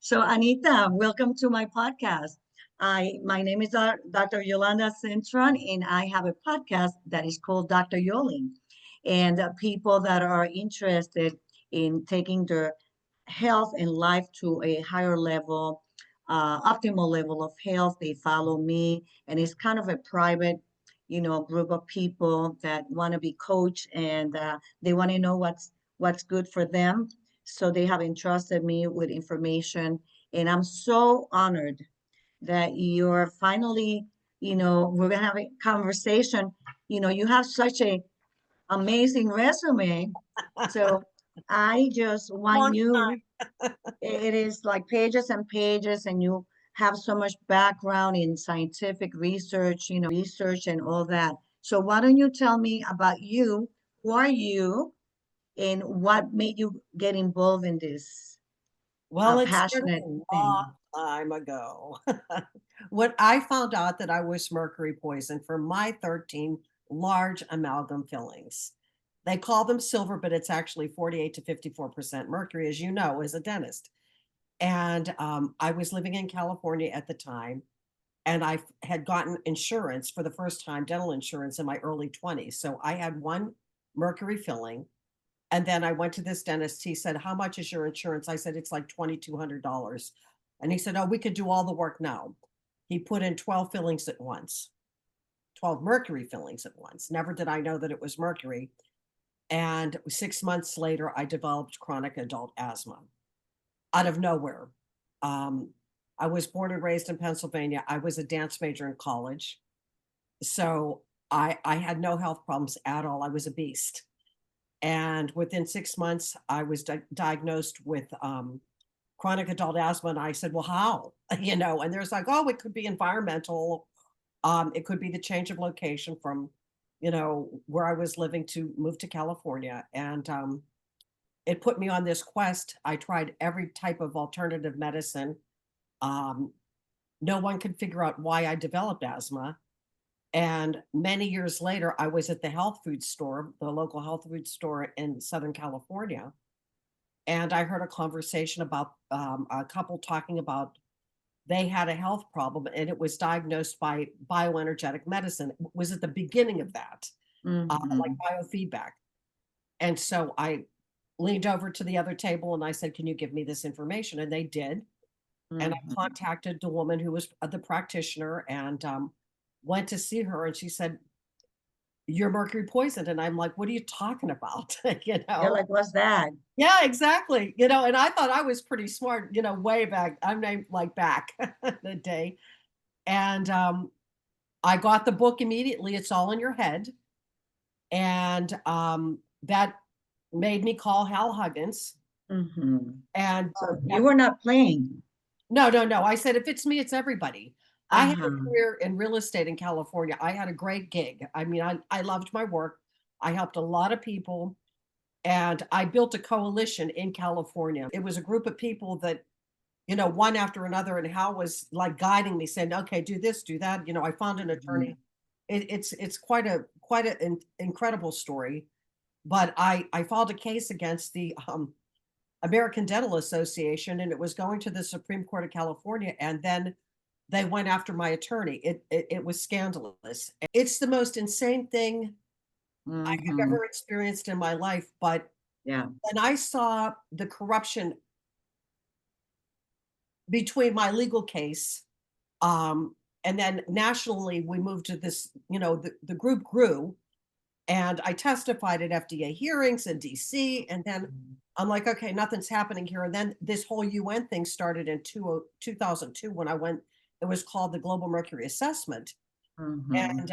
So, Anita, welcome to my podcast. My name is Dr. Yolanda Cintron, and I have a podcast that is called Dr. Yoli. And people that are interested in taking their health and life to a higher level, optimal level of health, they follow me, and it's kind of a private, group of people that want to be coached and they want to know what's good for them. So they have entrusted me with information, and I'm so honored that you're finally, we're gonna have a conversation. You have such a amazing resume. So I just want Long you, time. it is like pages and pages, and you have so much background in scientific research, research and all that. So why don't you tell me about you? Who are you? And what made you get involved in this Well, it started passionate a long thing? time ago. When I found out that I was mercury poisoned from my 13 large amalgam fillings. They call them silver, but it's actually 48 to 54% mercury, as you know, as a dentist. And I was living in California at the time, and I had gotten insurance for the first time, dental insurance in my early 20s. So I had one mercury filling. And then I went to this dentist. He said, "How much is your insurance?" I said, "It's like $2,200." And he said, "Oh, we could do all the work now." He put in 12 fillings at once, 12 mercury fillings at once. Never did I know that it was mercury. And 6 months later, I developed chronic adult asthma out of nowhere. Um, I was born and raised in Pennsylvania. I was a dance major in college. So I had no health problems at all. I was a beast. And within 6 months, I was diagnosed with chronic adult asthma. And I said, "Well, how?" And there's like, "Oh, it could be environmental. It could be the change of location from, where I was living to move to California." And it put me on this quest. I tried every type of alternative medicine. Um, no one could figure out why I developed asthma. And many years later, I was at the health food store, the local health food store in Southern California, and I heard a conversation about a couple talking about they had a health problem and it was diagnosed by bioenergetic medicine. It was at the beginning of that, like Hmm. biofeedback. And so I leaned over to the other table and I said, "Can you give me this information?" And they did. And I Hmm. contacted the woman who was the practitioner and went to see her. And she said, "You're mercury poisoned." And I'm like, "What are you talking about?" you You're know? like, what's that? Yeah, exactly. And I thought I was pretty smart, way back. I'm named like back the day. And I got the book immediately. It's all in your head. And that made me call Hal Huggins. Hmm. And So you were not playing. no, no, no. I said, if it's me, it's everybody. I had a Uh-huh. career in real estate in California. I had a great gig. I mean, I loved my work. I helped a lot of people. And I built a coalition in California. It was a group of people that, one after another, and Hal was like guiding me, saying, "Okay, do this, do that." I found an attorney. Mhm. It's quite an incredible story. But I filed a case against the American Dental Association, and it was going to the Supreme Court of California. And then they went after my attorney. It was scandalous. It's the most insane thing I have Mhm. ever experienced in my life. But Yeah. when I saw the corruption between my legal case, um, and then nationally, we moved to this, the group grew, and I testified at FDA hearings in DC. And then Mhm. I'm like, okay, nothing's happening here. And then this whole UN thing started in 2002 when I went, it was called the Global Mercury Assessment. Mhm. And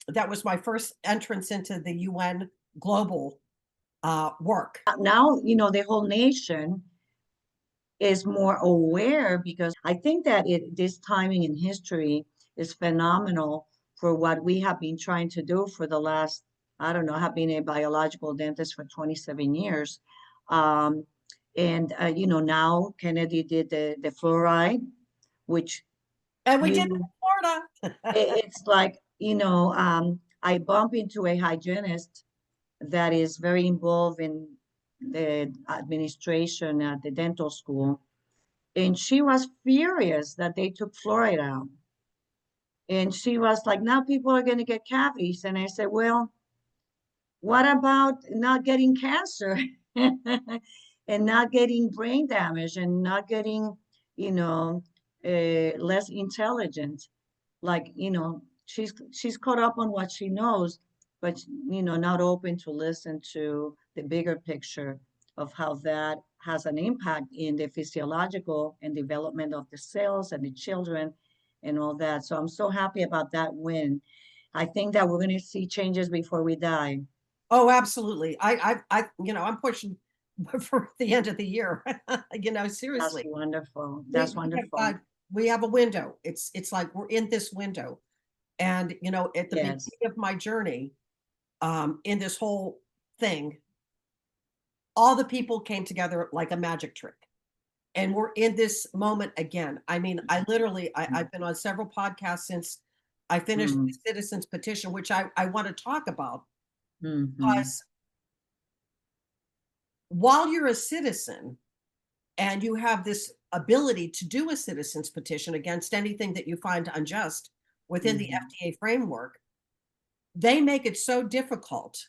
that was my first entrance into the UN global work. Now, the whole nation is more aware because I think that this timing in history is phenomenal for what we have been trying to do for the last, I don't know, I have been a biological dentist for 27 years. Um, and now Kennedy did the fluoride, which And we did it you in Florida. it's like, I bump into a hygienist that is very involved in the administration at the dental school. And she was furious that they took fluoride out. And she was like, now people are going to get cavities. And I said, well, what about not getting cancer and not getting brain damage and not getting, you know, less intelligent? Like, she's caught up on what she knows, but, not open to listen to the bigger picture of how that has an impact in the physiological and development of the cells and the children and all that. So I'm so happy about that win. I think that we're going to see changes before we die. Oh, absolutely. I'm pushing for the end of the year. That's Seriously. wonderful. We That's we have wonderful. we have a window. It's like we're in this window. And at the beginning Yes. of my journey, in this whole thing, all the people came together like a magic trick. And we're in this moment again. I mean, I've been on several podcasts since I finished Mm-hmm. the Citizens Petition, which I want to talk about Mm-hmm. because while you're a citizen and you have this ability to do a citizens petition against anything that you find unjust within the Mm-hmm. FDA framework, they make it so difficult.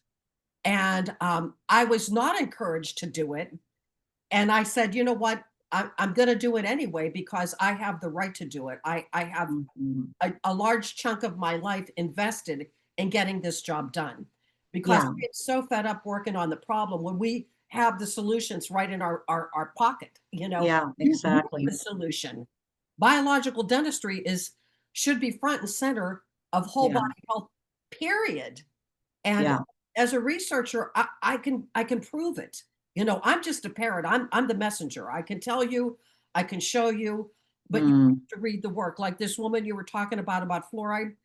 And I was not encouraged to do it. And I said, you know what? I'm going to do it anyway because I have the right to do it. I have Mm-hmm. a large chunk of my life invested in getting this job done because Yeah. I'm so fed up working on the problem when we have the solutions right in our pocket. Yeah, You need exactly. the solution. Biological dentistry should be front and center of whole Yeah. body health, period. And Yeah. as a researcher, I can prove it. I'm just a parrot. I'm the messenger. I can tell you, I can show you, but you Mm, have to read the work. Like this woman you were talking about fluoride.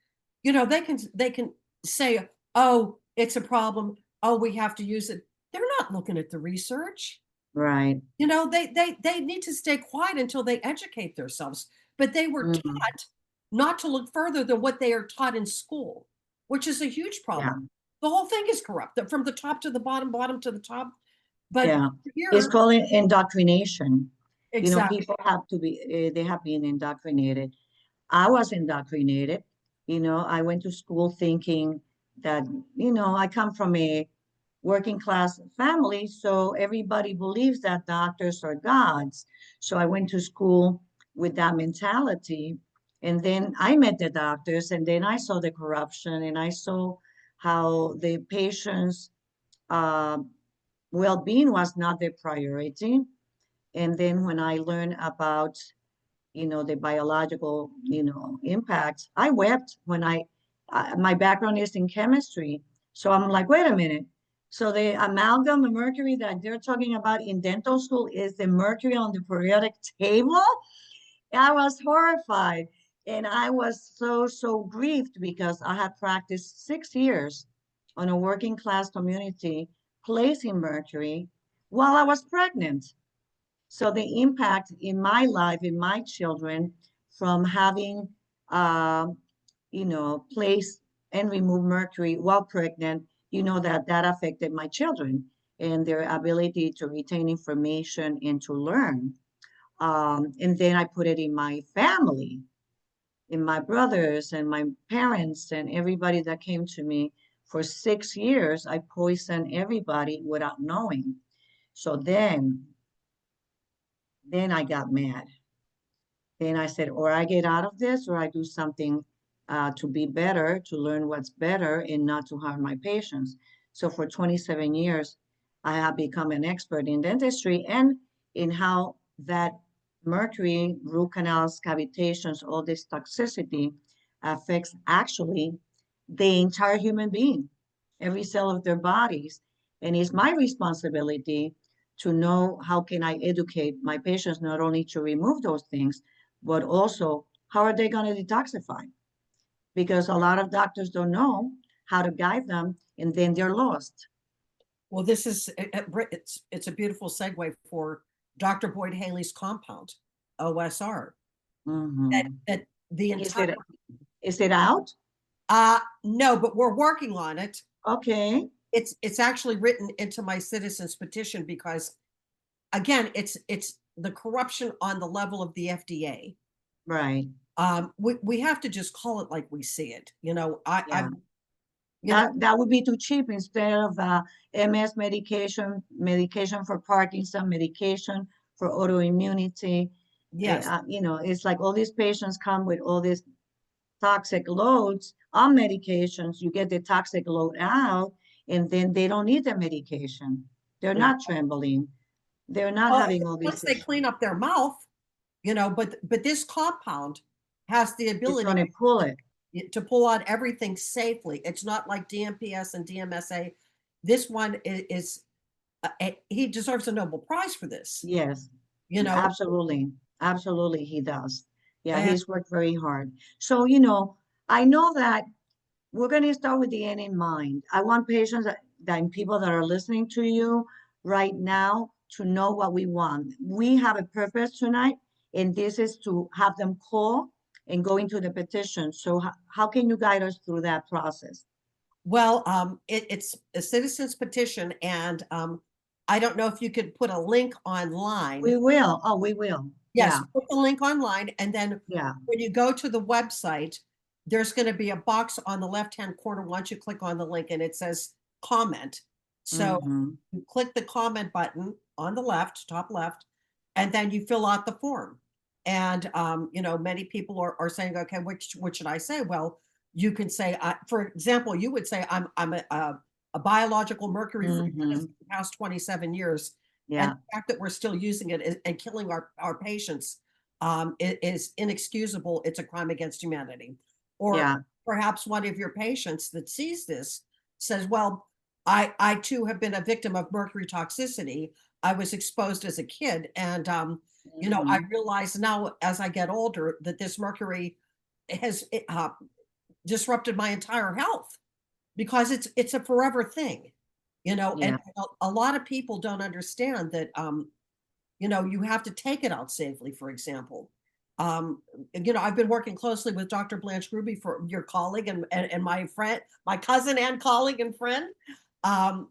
They can say, oh, it's a problem. Oh, we have to use it. They're not looking at the research. right. They need to stay quiet until they educate themselves. But they were Mm, taught not to look further than what they are taught in school, which is a huge yeah. problem. The whole thing is corrupt, from the top to the bottom, bottom to the top. But Yeah. It's here, called indoctrination. exactly. People have to be, they have been indoctrinated. I was indoctrinated. I went to school thinking that, I come from a working class family, so everybody believes that doctors are gods. So I went to school with that mentality. And then I met the doctors, and then I saw the corruption, and I saw how the patients' uh, well-being was not their priority. And then when I learned about the biological, impacts. I wept when my background is in chemistry. So I'm like, wait a minute. So the amalgam, the mercury that they're talking about in dental school is the mercury on the periodic table? I was horrified. And I was so, so grieved because I had practiced 6 years on a working class community placing mercury while I was pregnant. So the impact in my life, in my children, from having, uh, placed and removed mercury while pregnant, that affected my children and their ability to retain information and to learn. And then I put it in my family, in my brothers and my parents and everybody that came to me. For 6 years, I poisoned everybody without knowing. So then I got mad. Then I said, or I get out of this, or I do something to be better, to learn what's better, and not to harm my patients. So for 27 years, I have become an expert in dentistry and in how that mercury, root canals, cavitations, all this toxicity affects actually the entire human being, every cell of their bodies. And it's my responsibility to know how can I educate my patients not only to remove those things, but also how are they going to detoxify? Because a lot of doctors don't know how to guide them and then they're lost. Well, it's a beautiful segue for Dr. Boyd Haley's compound, OSR. That Mhm. that the Is entire it is it out? no, but we're working on it. Okay. It's actually written into my citizens petition because again, it's the corruption on the level of the FDA. Right. We have to just call it like we see it. Yeah. You know, That would be too cheap instead of MS medication for Parkinson, medication for autoimmunity. yes. It's like all these patients come with all these toxic loads on medications. You get the toxic load out, and then they don't need the medication. They're Yeah. not trembling. They're not Well, having all these once they issues. clean up their mouth, but this compound has the It's ability going to pull it. to pull out everything safely. It's not like DMPS and DMSA. This one he deserves a Nobel Prize for this, Yes, you know, absolutely. Absolutely, he does. Yeah, and he's worked very hard. So, I know that we're going to start with the end in mind. I want patients that people that are listening to you right now to know what we want. We have a purpose tonight, and this is to have them call and go into the petition. So how can you guide us through that process? well, it's a citizen's petition, and I don't know if you could put a link online. We will. Oh, we will. Yes, Yeah, put the link online, and then yeah. when you go to the website, there's going to be a box on the left-hand corner once you click on the link, and it says comment. So Hmm. you click the comment button on the left, top left, and then you fill out the form. And many people are saying, okay, what should I say? Well, you can say, for example, you would say, I'm a biological mercury-free Hmm. for the past 27 years. And Yeah, the fact that we're still using it and killing our patients is inexcusable. It's a crime against humanity. Or yeah. perhaps one of your patients that sees this says, well, I too have been a victim of mercury toxicity. I was exposed as a kid. And, I Hmm. realize now as I get older that this mercury has disrupted my entire health because it's a forever thing, Yeah. and a lot of people don't understand that, you have to take it out safely, for example. I've been working closely with Dr. Blanche Ruby, for your colleague and my friend, my cousin and colleague and friend, um,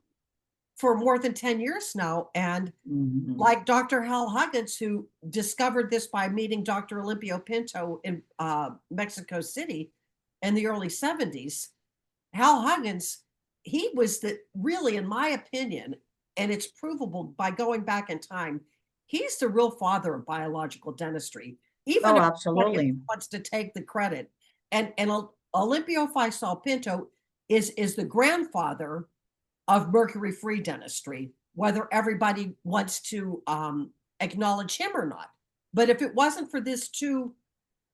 for more than 10 years now. And Hmm. like Dr. Hal Huggins, who discovered this by meeting Dr. Olimpio Pinto in Mexico City in the early 70s. Hal Huggins, he was really, in my opinion, and it's provable by going back in time, he's the real father of biological dentistry, even Oh, if nobody absolutely. wants to take the credit. And Olimpio Faisal Pinto is the grandfather of mercury-free dentistry, whether everybody wants to acknowledge him or not. But if it wasn't for these two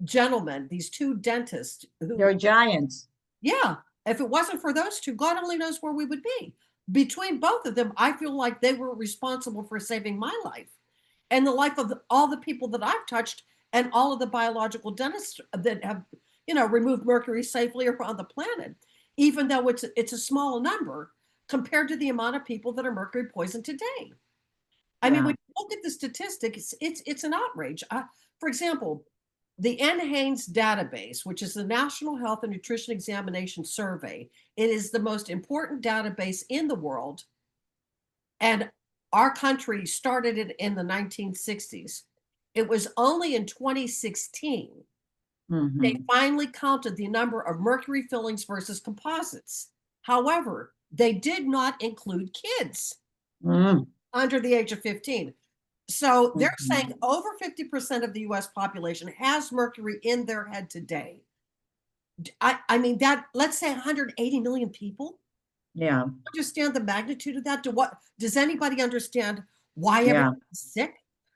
gentlemen, these two dentists who, They're giants. yeah, if it wasn't for those two, God only knows where we would be. Between both of them, I feel like they were responsible for saving my life and the life of all the people that I've touched and all of the biological dentists that have, removed mercury safely around the planet, even though it's a small number compared to the amount of people that are mercury poisoned today. I mean, Yeah. when you look at the statistics, it's an outrage. For example, the NHANES database, which is the National Health and Nutrition Examination Survey, it is the most important database in the world. And our country started it in the 1960s. It was only in 2016 they Hmm. finally counted the number of mercury fillings versus composites. However, they did not include kids Mm. under the age of 15. So they're saying Hmm. over 50% of the US population has mercury in their head today. I mean, that, let's say 180 million people. Yeah. Understand the magnitude of that? Does anybody understand why Yeah. everybody's sick?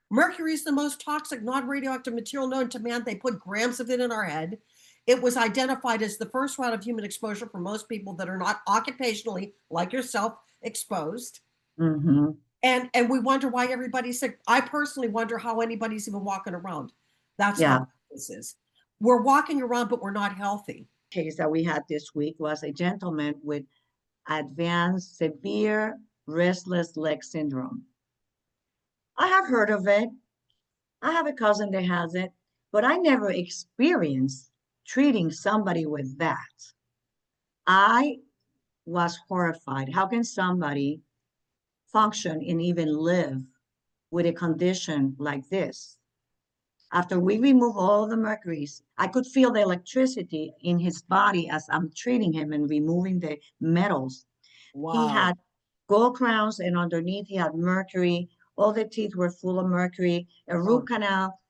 Mercury is the most toxic non-radioactive material known to man. They put grams of it in our head. It was identified as the first route of human exposure for most people that are not occupationally, like yourself, exposed. Hmm. And we wonder why everybody's sick. I personally wonder how anybody's even walking around. That's how Yeah. this is. We're walking around, but we're not healthy. Case that we had this week was a gentleman with advanced severe restless leg syndrome. I have heard of it. I have a cousin that has it, but I never experienced treating somebody with that. I was horrified. How can somebody function and even live with a condition like this. After we remove all the mercuries, I could feel the electricity in his body as I'm treating him and removing the metals. He Wow. had gold crowns, and underneath he had mercury. All the teeth were full of mercury. A Oh, root canal,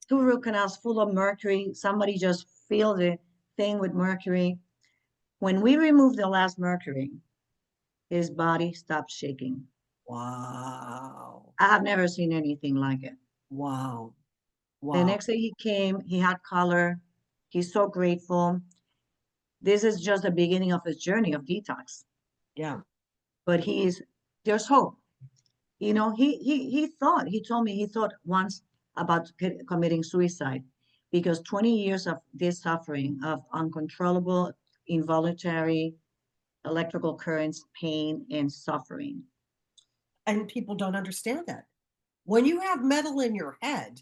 two root canals full of mercury. Somebody just filled the thing with mercury. When we removed the last mercury, his body stopped shaking. wow. I have never seen anything like it. Wow. The Wow. next day he came, he had color. He's so grateful. This is just the beginning of his journey of detox. Yeah. But there's hope. You know, he told me he thought once about committing suicide because 20 years of this suffering of uncontrollable, involuntary electrical currents, pain, and suffering. And people don't understand that. When you have metal in your head,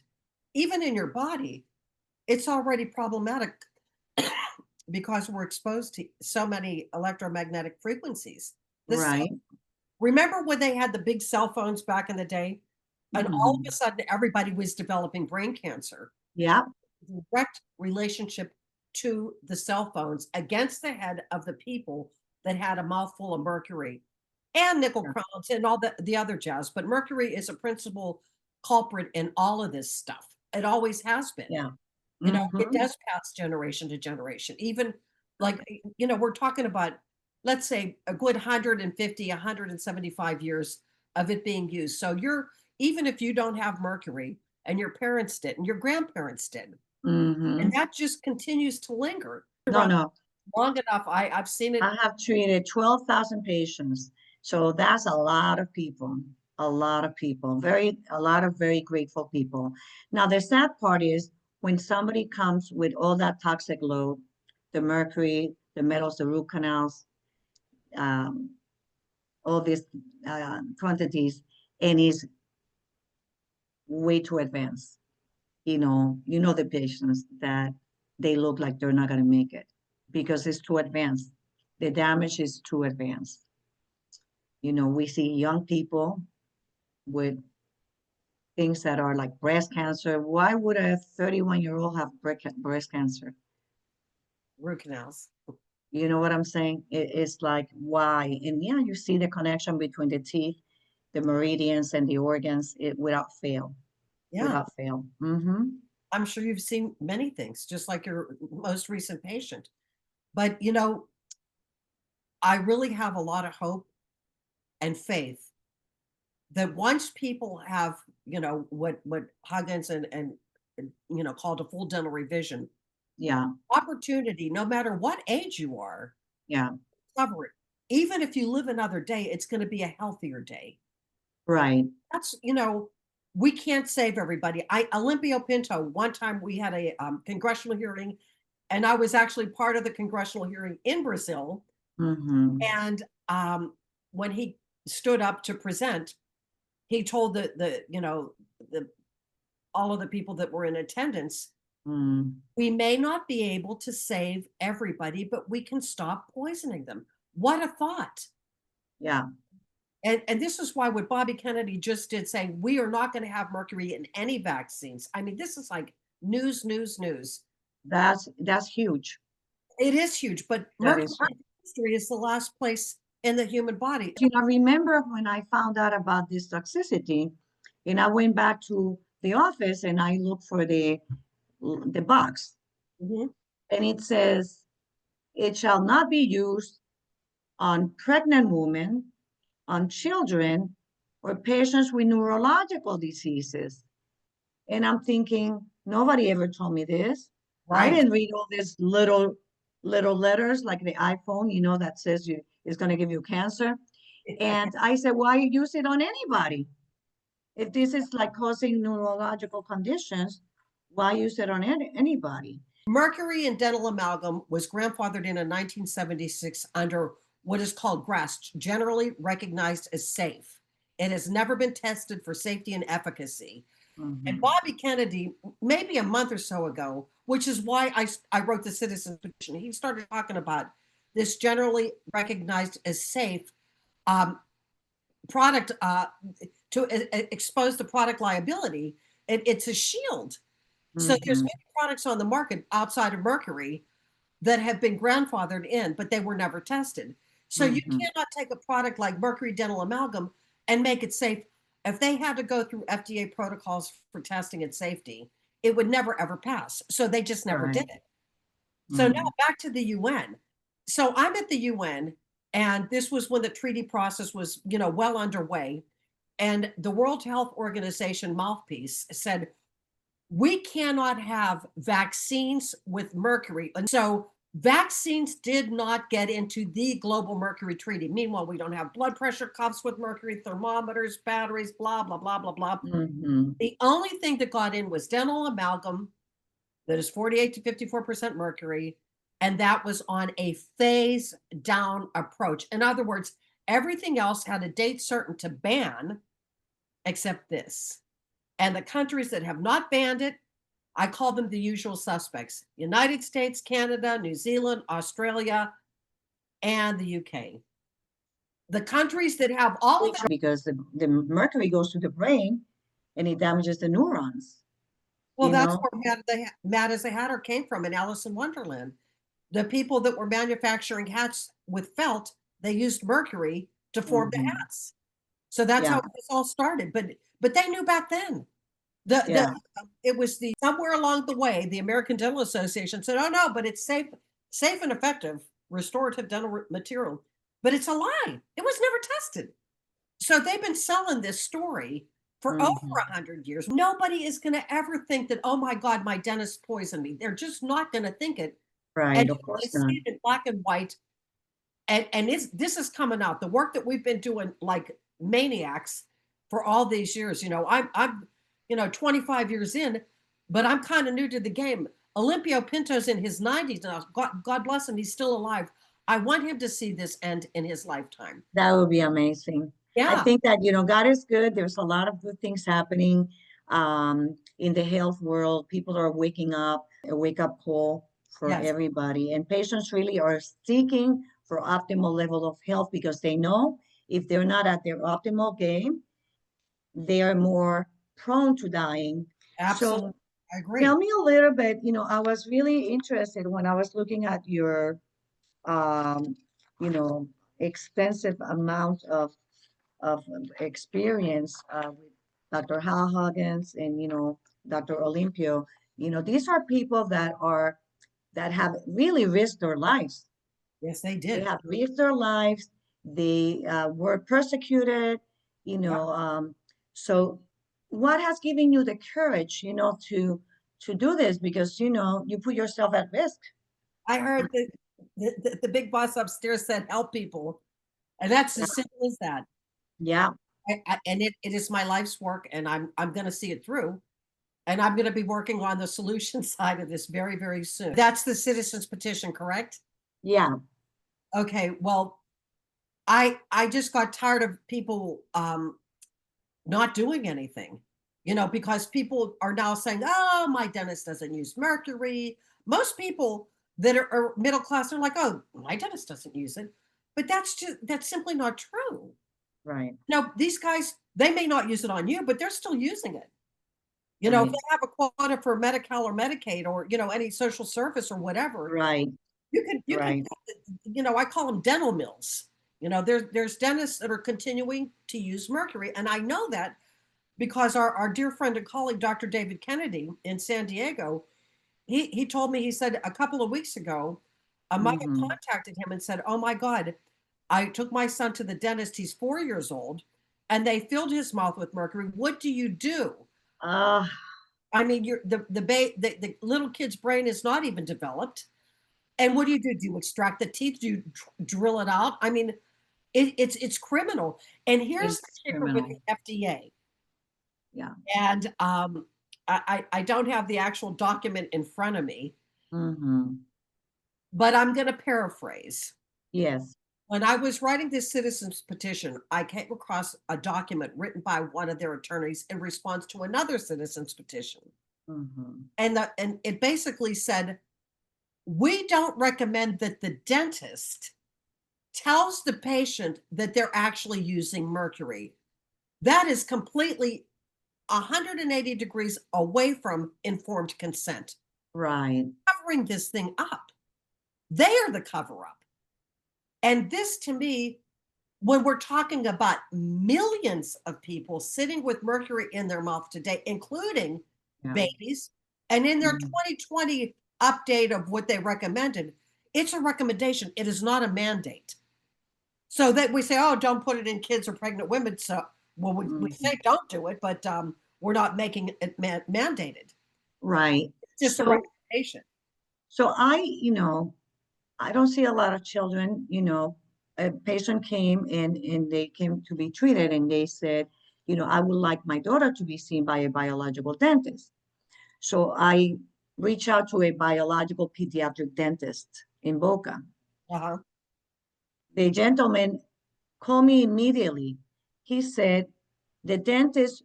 even in your body, it's already problematic because we're exposed to so many electromagnetic frequencies. This Right. remember when they had the big cell phones back in the day, and all of a Mhm. sudden everybody was developing brain cancer. Yeah. Direct relationship to the cell phones against the head of the people that had a mouthful of mercury and nickel Yeah. crowns and all the other jazz. But mercury is a principal culprit in all of this stuff. It always has been. Yeah. You know, it Hmm. does pass generation to generation. Even like, we're talking about, let's say, a good 150, 175 years of it being used. So even if you don't have mercury and your parents did and your grandparents did, and Hmm. that just continues to linger No, around no. long enough. I've seen it. I have treated 12,000 patients. So that's a lot of people, a lot of people, a lot of very grateful people. Now, the sad part is when somebody comes with all that toxic load, the mercury, the metals, the root canals, um, all these quantities, and is way too advanced. The patients that they look like they're not going to make it because it's too advanced. The damage is too advanced. We see young people with things that are like breast cancer. Why would a 31-year-old have breast cancer? Root canals. You know what I'm saying? It's like, why? And yeah, you see the connection between the teeth, the meridians, and the organs without fail. Yeah, Without fail. Mm-hmm. I'm sure you've seen many things, just like your most recent patient. But I really have a lot of hope and faith that once people have, what Huggins and called a full dental revision, Yeah, opportunity, no matter what age you are, yeah, cover it. Even if you live another day, it's going to be a healthier day. right. That's, we can't save everybody. Olympio Pinto, one time we had a congressional hearing, and I was actually part of the congressional hearing in Brazil. Mm-hmm. And when he stood up to present, he told the all of the people that were in attendance, Mm, we may not be able to save everybody, but we can stop poisoning them. What a thought. yeah, And this is why what Bobby Kennedy just did, saying we are not going to have mercury in any vaccines. I mean, this is like news, news, news. that's huge. It is huge, but That mercury is huge. is the last place in the human body. Remember when I found out about this toxicity, and I went back to the office and I looked for the box, Mhm. and it says it shall not be used on pregnant women, on children, or patients with neurological diseases. And I'm thinking, nobody ever told me this. I Right. didn't read all these little letters like the iPhone, that says it's going to give you cancer. And I said, why use it on anybody? If this is like causing neurological conditions, why use it on anybody? Mercury in dental amalgam was grandfathered in 1976 under what is called GRAS, generally recognized as safe. It has never been tested for safety and efficacy. And Mhm. Bobby Kennedy, maybe a month or so ago, which is why I wrote the citizen petition, he started talking about this generally recognized as safe um, product to expose the product liability. It's a shield. So there's Mhm. many products on the market outside of mercury that have been grandfathered in, but they were never tested. So you Mhm. cannot take a product like mercury dental amalgam and make it safe. If they had to go through FDA protocols for testing and safety, it would never ever pass. So they just never did Right. it. So now Mm. back to the UN. So I'm at the UN, and this was when the treaty process was, well underway. And the World Health Organization mouthpiece said, we cannot have vaccines with mercury. And so vaccines did not get into the global mercury treaty. Meanwhile, we don't have blood pressure cuffs with mercury, thermometers, batteries, blah, blah, blah, blah, blah. Mhm. The only thing that got in was dental amalgam that is 48 to 54% mercury. And that was on a phase down approach. In other words, everything else had a date certain to ban except this. And the countries that have not banned it, I call them the usual suspects: United States, Canada, New Zealand, Australia, and the UK. The countries that have all of Which that. because the mercury goes to the brain and it damages the neurons, Well, you that's know? where Mad as a Hatter came from in Alice in Wonderland. The people that were manufacturing hats with felt, they used mercury to form the Mhm. hats. So that's Yeah. how this all started. But they knew back then. The Yeah. it was the somewhere along the way, the American Dental Association said, "Oh no, but it's safe and effective restorative dental material." But it's a lie. It was never tested. So they've been selling this story for over Mhm. 100 years. Nobody is going to ever think that, oh my God, my dentist poisoned me. They're just not going to think it. And Right. Of they course see not. it in black and white. And this is coming out. The work that we've been doing like maniacs for all these years. I'm 25 years in, but I'm kind of new to the game. Olympio Pinto's in his 90s now. God bless him, he's still alive. I want him to see this end in his lifetime. That would be amazing. I Yeah. think that, God is good. There's a lot of good things happening in the health world. People are waking up, a wake up call for Yes. everybody. And patients really are seeking for optimal level of health because they know if they're not at their optimal game, they are more prone to dying. Absolutely. So I agree. tell me a little bit, I was really interested when I was looking at your um, you know, extensive amount of experience with Dr. Hal Huggins and Dr. Olympio. These are people that have really risked their lives. Yes, they They did. have risked their lives. They were persecuted. You Yeah. know, um, so what has given you the courage, to do this because you put yourself at risk. I heard that the big boss upstairs said, help people. And that's Yeah, as simple as that. yeah, And it is my life's work, and I'm going to see it through. And I'm going to be working on the solution side of this very, very soon. That's the citizens petition, correct? yeah. Okay. Well, I just got tired of people not doing anything, because people are now saying, "Oh, my dentist doesn't use mercury." Most people that are middle class are like, "Oh, my dentist doesn't use it," but that's simply not true. Right, No, these guys, they may not use it on you, but they're still using it. If right, they have a quota for Medi-Cal or Medicaid or, any social service or whatever, right, you can, right. I call them dental mills. There's dentists that are continuing to use mercury. And I know that because our dear friend and colleague, Dr. David Kennedy in San Diego, he told me, he said a couple of weeks ago, a mother Mm-hmm. contacted him and said, oh my God, I took my son to the dentist. He's 4 years old and they filled his mouth with mercury. What do you do? Ah, I mean, the little kid's brain is not even developed. And what do you do? Do you extract the teeth? Do you drill it out? I mean, it's criminal. And here's the it's kicker with criminal. the FDA. Yeah. And I don't have the actual document in front of me, Mm-hmm. but I'm going to paraphrase. Yes. When I was writing this citizens petition, I came across a document written by one of their attorneys in response to another citizens petition. Mm-hmm. And it basically said, we don't recommend that the dentist tells the patient that they're actually using mercury. That is completely 180 degrees away from informed consent. Right. Covering this thing up. They are the cover up. And this to me, when we're talking about millions of people sitting with mercury in their mouth today, including Yeah. babies, and in their Mhm. 2020 update of what they recommended, it's a recommendation. It is not a mandate. So that we say, oh, don't put it in kids or pregnant women. So, well, we say Mhm. don't do it, but we're not making it mandated. Right. It's just a So, recommendation. so I don't see a lot of children, a patient came and they came to be treated and they said, I would like my daughter to be seen by a biological dentist. So I reached out to a biological pediatric dentist in Boca. Uh-huh. The gentleman called me immediately. He said the dentist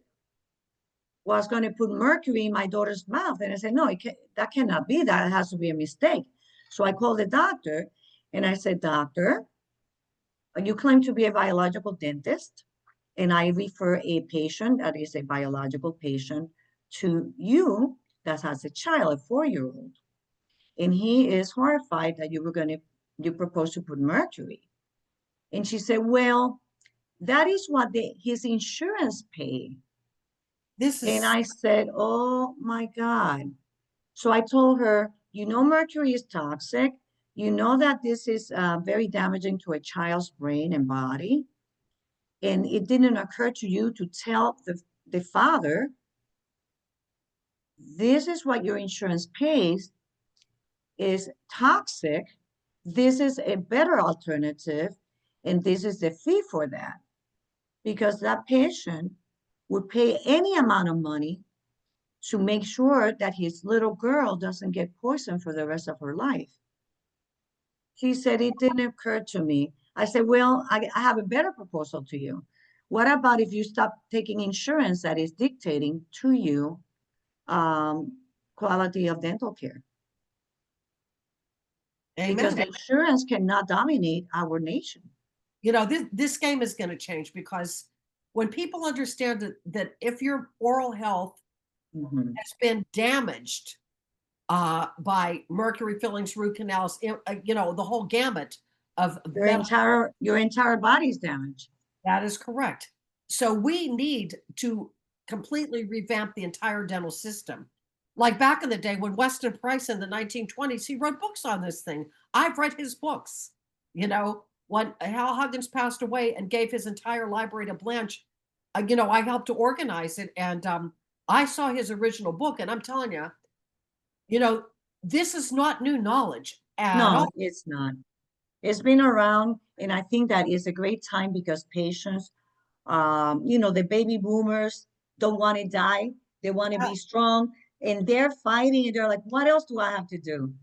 was going to put mercury in my daughter's mouth. And I said, no, that cannot be. That has to be a mistake. So I called the doctor and I said, doctor, you claim to be a biological dentist. And I refer a patient that is a biological patient to you that has a child, a 4-year-old. And he is horrified that you propose to put mercury. And she said, well, that is what his insurance paid. This And is I said, oh my God. So I told her, mercury is toxic. You know that this is very damaging to a child's brain and body. And it didn't occur to you to tell the father, this is what your insurance pays, is toxic. This is a better alternative. And this is the fee for that. Because that patient would pay any amount of money to make sure that his little girl doesn't get poisoned for the rest of her life. She said, it didn't occur to me. I said, well, I have a better proposal to you. What about if you stop taking insurance that is dictating to you quality of dental care? Because amen. insurance cannot dominate our nation. This game is going to change because when people understand that if your oral health Mhm. has been damaged by mercury fillings, root canals, the whole gamut of Your medical, entire body's damaged. that is correct. So we need to completely revamp the entire dental system. Like back in the day when Weston Price in the 1920s, he wrote books on this thing. I've read his books. When Hal Huggins passed away and gave his entire library to Blanche, I helped to organize it. And I saw his original book. And I'm telling you, you know, this is not new knowledge at No, all. it's not. It's been around, and I think that is a great time because patients, the baby boomers don't want to die. They want to Yeah. be strong, and they're fighting, and they're like, what else do I have to do?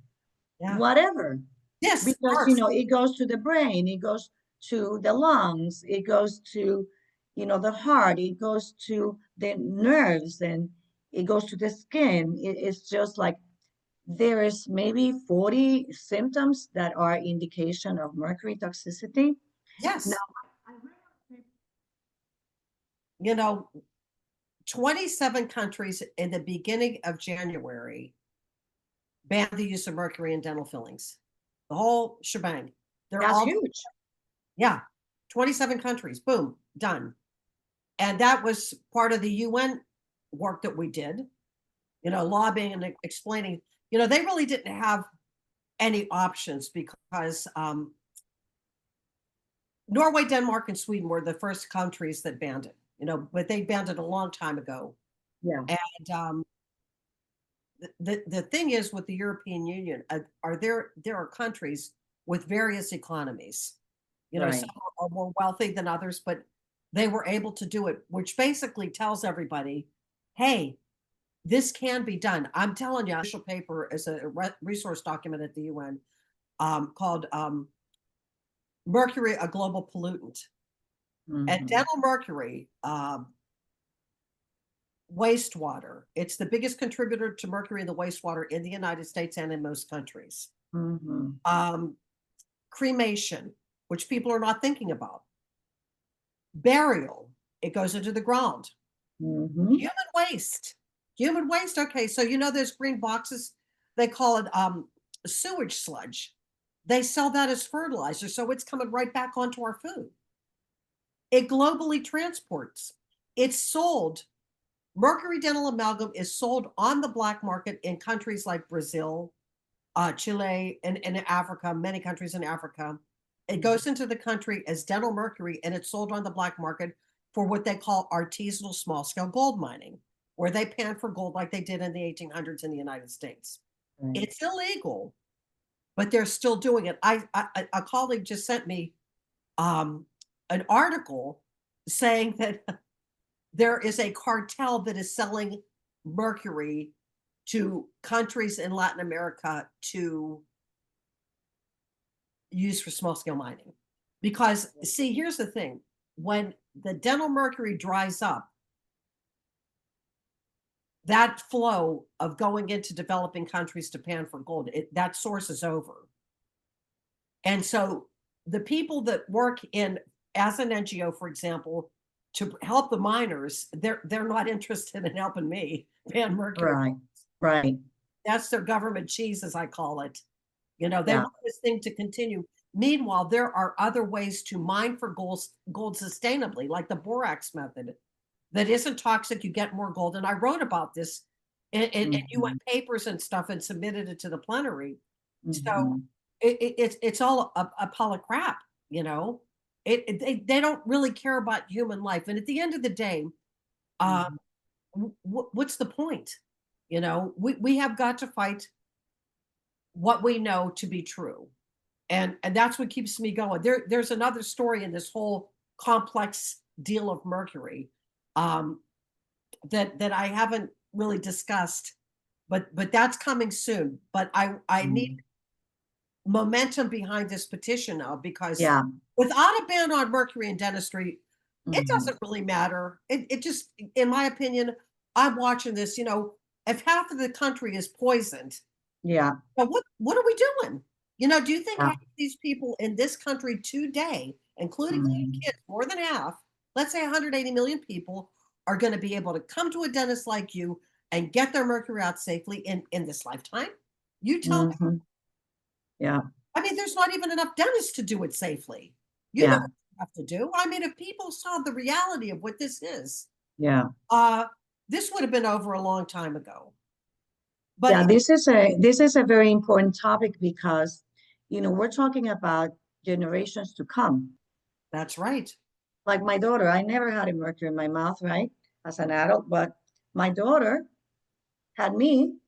Yeah. Whatever. This Because, works. it goes to the brain, it goes to the lungs, it goes to, the heart, it goes to the nerves, and it goes to the skin. It's just like there is maybe 40 symptoms that are indication of mercury toxicity. Now, Yes. I read You know, 27 countries in the beginning of January banned the use of mercury in dental fillings. The whole shebang. They're that's all, huge. yeah, 27 countries. Boom, done. And that was part of the UN work that we did, lobbying and explaining. They really didn't have any options because Norway, Denmark, and Sweden were the first countries that banned it, but they banned it a long time ago. Yeah, And the thing is with the European Union, there are countries with various economies. right. Some are more wealthy than others, but they were able to do it, which basically tells everybody, hey, this can be done. I'm telling you, official paper is a resource document at the UN called Mercury, a Global Pollutant. And Mhm. dental mercury, wastewater, it's the biggest contributor to mercury in the wastewater in the United States and in most countries. Mhm. Um, Cremation, which people are not thinking about. Burial, it goes into the ground. Mm-hmm. Human waste. Human waste. Okay, so you know those green boxes, they call it sewage sludge. They sell that as fertilizer, so it's coming right back onto our food. It globally transports. It's sold. Mercury dental amalgam is sold on the black market in countries like Brazil, Chile, and Africa, many countries in Africa. It goes into the country as dental mercury, and it's sold on the black market for what they call artisanal small scale gold mining, where they pan for gold like they did in the 1800s in the United States. Right. It's illegal, but they're still doing it. A colleague just sent me an article saying that there is a cartel that is selling mercury to countries in Latin America to use for small scale mining. Because, see, here's the thing, when the dental mercury dries up, that flow of going into developing countries to pan for gold, that source is over. And so the people that work in, as an NGO, for example, to help the miners, they're not interested in helping me pan mercury. Right. Right. That's their government cheese, as I call it. You know, they Yeah. want this thing to continue. Meanwhile, there are other ways to mine for gold sustainably, like the borax method, that isn't toxic. You get more gold. And I wrote about this and you went papers and stuff and submitted it to the plenary. So Mhm. it's all a pile of crap, you know. They don't really care about human life. And at the end of the day, Mhm. what's the point? You know, we have got to fight what we know to be true. And that's what keeps me going. There's another story in this whole complex deal of mercury um, that I haven't really discussed, but that's coming soon. But I need Mhm. momentum behind this petition now, because Yeah. without a ban on mercury in dentistry, it Mhm. doesn't really matter. It just, in my opinion, I'm watching this. You know, if half of the country is poisoned, Yeah. but what are we doing? You know, do you think Yeah. half of these people in this country today, including little Mhm. kids, more than half, let's say 180 million people, are going to be able to come to a dentist like you and get their mercury out safely in this lifetime? You tell me. Mhm. Yeah. I mean, there's not even enough dentists to do it safely. You know Yeah. what you have to do. I mean, if people saw the reality of what this is, Yeah. uh, this would have been over a long time ago. But Yeah. This is a very important topic because, we're talking about generations to come. that's right. Like my daughter, I never had a mercury in my mouth, right? As an adult, but my daughter had me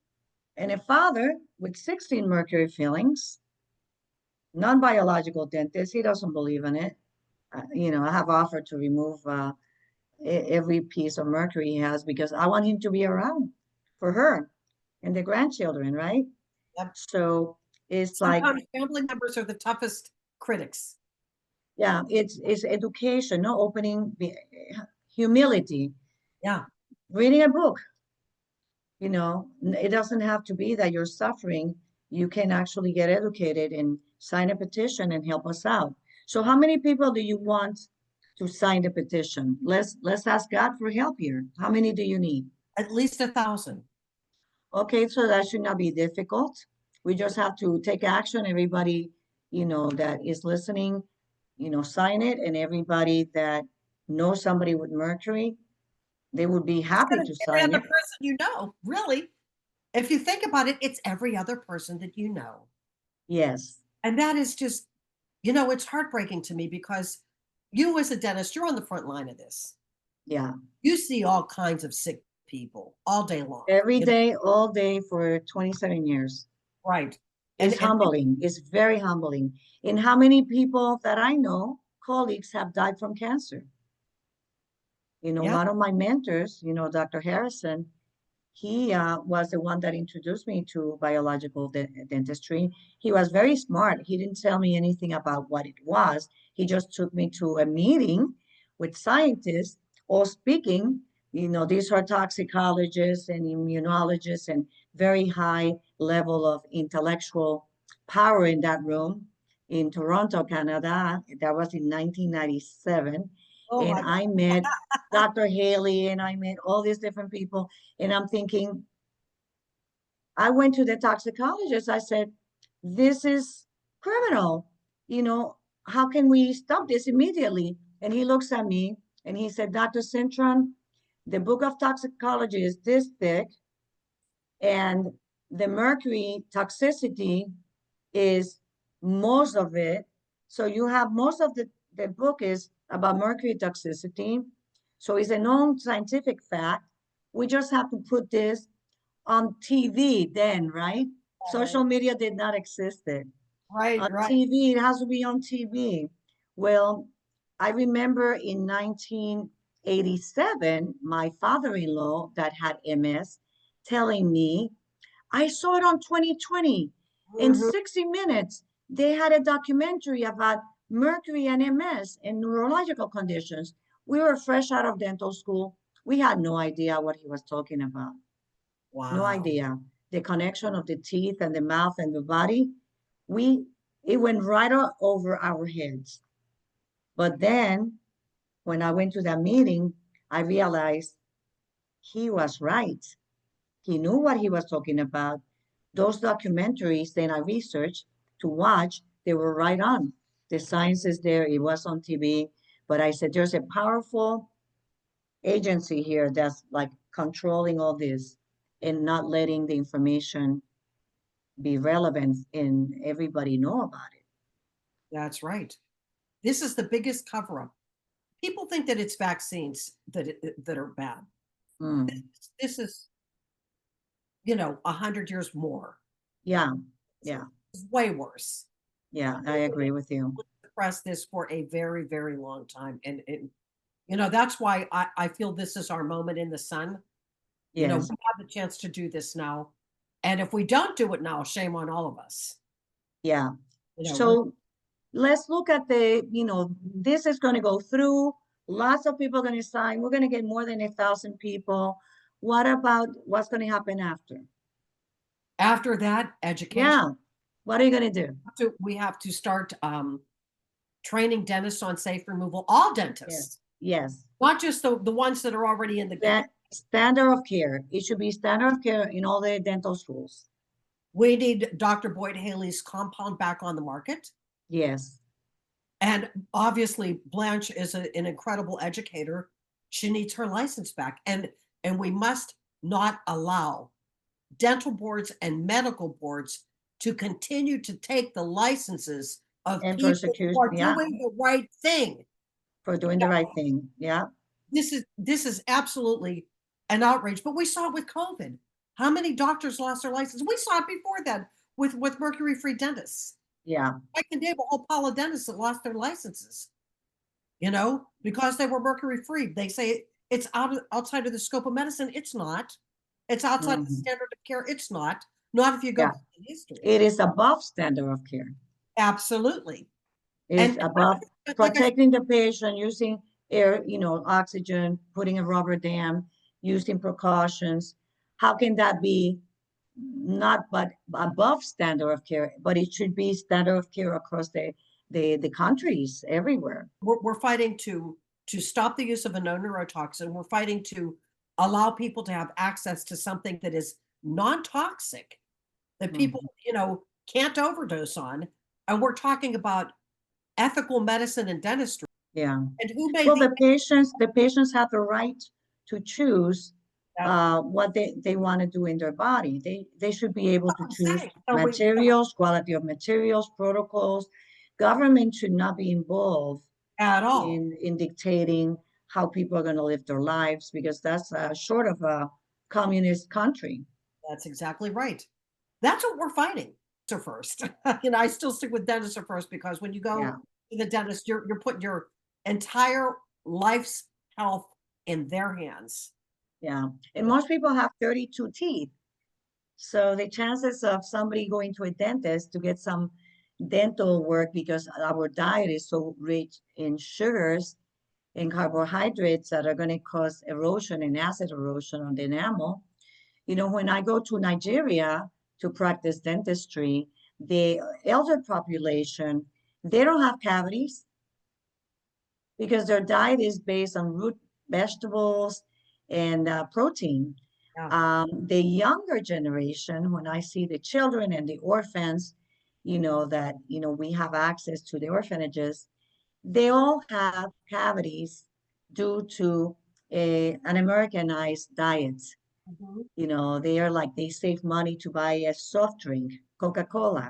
and a father with 16 mercury fillings, non-biological dentist. He doesn't believe in it. I have offered to remove every piece of mercury he has because I want him to be around for her and the grandchildren, right? Yep. So it's like, Sometimes family members are the toughest critics. yeah, it's education, no opening, humility, Yeah. reading a book. It doesn't have to be that you're suffering. You can actually get educated and sign a petition and help us out. So how many people do you want to sign the petition? Let's ask God for help here. How many do you need? At least 1,000. Okay, so that should not be difficult. We just have to take action. Everybody, that is listening, sign it, and everybody that knows somebody with mercury, they would be happy to Every sign other it. person you know, really. If you think about it, it's every other person that you know. Yes. And that is just, you know, it's heartbreaking to me because you, as a dentist, you're on the front line of this. Yeah. You see all kinds of sick people all day long. Every You know, day, all day for 27 years. right. It's And humbling. It's very humbling. And how many people that I know, colleagues, have died from cancer? yeah, One of my mentors, Dr. Harrison, he was the one that introduced me to biological dentistry. He was very smart. He didn't tell me anything about what it was. He just took me to a meeting with scientists all speaking. These are toxicologists and immunologists and very high level of intellectual power in that room in Toronto, Canada. That was in 1997. Oh and my God. I met Dr. Haley, and I met all these different people. And I'm thinking, I went to the toxicologist. I said, this is criminal. You know, how can we stop this immediately? And he looks at me and he said, Dr. Cintron, the book of toxicology is this thick, and the mercury toxicity is most of it. So you have most of the book is about mercury toxicity. So it's a known scientific fact. We just have to put this on TV then, right? Right, Social media did not exist then. right, On right. TV, it has to be on TV. Well, I remember in 1987, my father-in-law that had MS telling me, I saw it on 2020. In Mhm. 60 Minutes, they had a documentary about mercury and MS and neurological conditions. We were fresh out of dental school. We had no idea what he was talking about. No Wow. idea. The connection of the teeth and the mouth and the body, we it went right over our heads. But then when I went to that meeting, I realized he was right. He knew what he was talking about. Those documentaries that I researched to watch, they were right on. The science is there. It was on TV. But I said, there's a powerful agency here that's like controlling all this and not letting the information be relevant and everybody know about it. That's right. This is the biggest cover up. People think that it's vaccines that are bad. Mm, This is, 100 years more. yeah, It's yeah, way worse. yeah, I agree with you. Suppress this for a very, very long time. And that's why I feel this is our moment in the sun. We Yes, have the chance to do this now. And if we don't do it now, shame on all of us. yeah. You know, we're So let's look at this is going to go through. Lots of people are going to sign. We're going to get more than 1,000 people. What about what's going to happen after? after that education. Yeah. What are you going to do? We have to start training dentists on safe removal, all Yes. dentists, Yes. not just the ones that are already in the game. That standard of care. It should be standard of care in all the dental schools. We need Dr. Boyd Haley's compound back on the market. Yes. And obviously, Blanche is an incredible educator. She needs her license back. And we must not allow dental boards and medical boards to continue to take the licenses of And people who persecution. are Yeah. doing the right thing. For doing the right thing. Yeah. This is absolutely an outrage. But we saw it with COVID. How many doctors lost their license? We saw it before that with mercury-free dentists. Yeah. I can name a whole pile of dentists that lost their licenses, because they were mercury-free. They say it's outside of the scope of medicine. It's not. It's outside of the Mhm. standard of care. It's not. Not if you go Yeah. back in history. It is above standard of care. Absolutely. It's And above like I said, protecting the patient, using air, oxygen, putting a rubber dam, using precautions. How can that be not but above standard of care, but it should be standard of care across the countries everywhere. we're fighting to stop the use of a known neurotoxin. We're fighting to allow people to have access to something that is non-toxic, that people, Mhm. can't overdose on. And we're talking about ethical medicine and dentistry. Yeah. And who made Well, the the patients have the right to choose that's what they want to do in their body. They should be able what to I'm choose saying. So materials, quality of materials, protocols. Government should not be involved at all. in dictating how people are going to live their lives because that's short of a communist country. That's exactly right. That's what we're fighting. So first, I still stick with dentists are first because when you go Yeah, to the dentist, you're putting your entire life's health in their hands. yeah. And most people have 32 teeth. So the chances of somebody going to a dentist to get some dental work because our diet is so rich in sugars and carbohydrates that are going to cause erosion and acid erosion on the enamel. When I go to Nigeria to practice dentistry, the elder population, they don't have cavities. because their diet is based on root vegetables and protein. Yeah. The younger generation, when I see the children and the orphans, that, we have access to the orphanages, they all have cavities due to an Americanized diet. Mhm. They are like, they save money to buy a soft drink, Coca-Cola,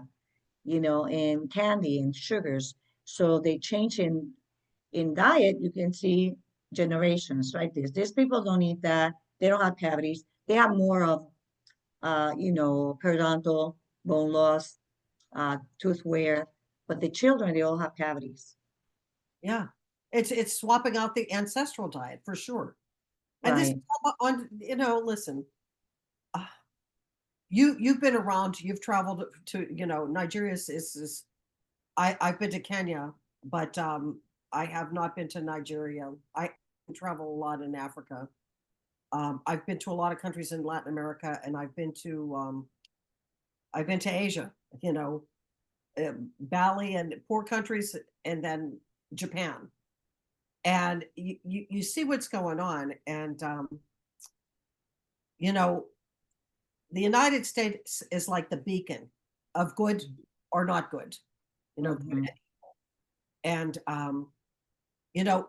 and candy and sugars. So they change in diet. You can see generations, right? These people don't eat that. They don't have cavities. They have more of, periodontal, bone loss, tooth wear. But the children, they all have cavities. Yeah. It's swapping out the ancestral diet for sure. And this is Right. on, listen, uh, you've been around, you've traveled to, Nigeria is I've been to Kenya, but I have not been to Nigeria. I travel a lot in Africa. I've been to a lot of countries in Latin America, and I've been to Asia, Bali and poor countries, and then Japan. And you see what's going on. And, you know, the United States is like the beacon of good or not good, good Mm-hmm. and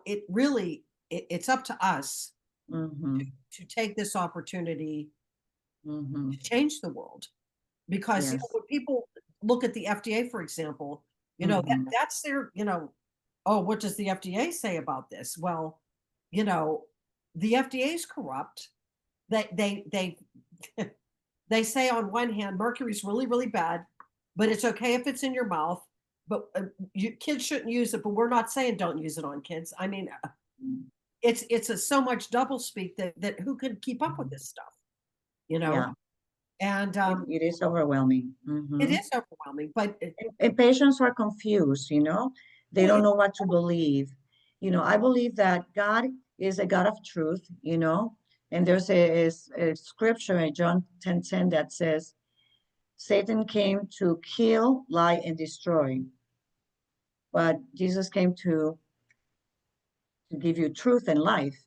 it really it's up to us Mm-hmm. to take this opportunity Mm-hmm. to change the world because Yes. when people look at the FDA, for example, Mm-hmm. that's their oh, what does the FDA say about this? Well, you know the FDA is corrupt. They they say on one hand mercury is really really bad, but it's okay if it's in your mouth, but kids shouldn't use it, but we're not saying don't use it on kids. I mean, it's so much double speak that who could keep up with this stuff, you know? Yeah. And It is overwhelming. it Mm-hmm. is overwhelming, but And patients are confused, they oh, don't know what to believe. I believe that God is a God of truth, and there's a scripture in John 10:10 that says, Satan came to kill, lie, and destroy, but Jesus came to give you truth and life.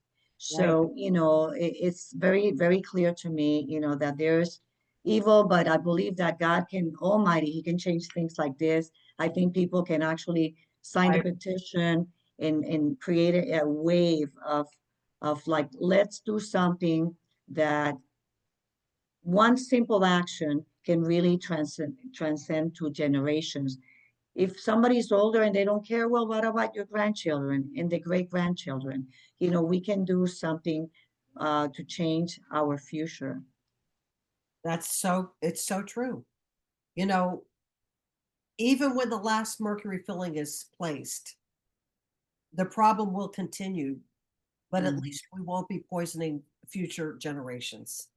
right. So, it's very, very clear to me, that there's evil, but I believe that God can, Almighty, He can change things like this. I think people can actually sign the I petition and create a wave of like, let's do something that one simple action can really transcend to generations. If somebody's older and they don't care, well, what about your grandchildren and the great grandchildren? We can do something to change our future. it's so true. You know, even when the last mercury filling is placed, the problem will continue, but at Mhm. least we won't be poisoning future generations.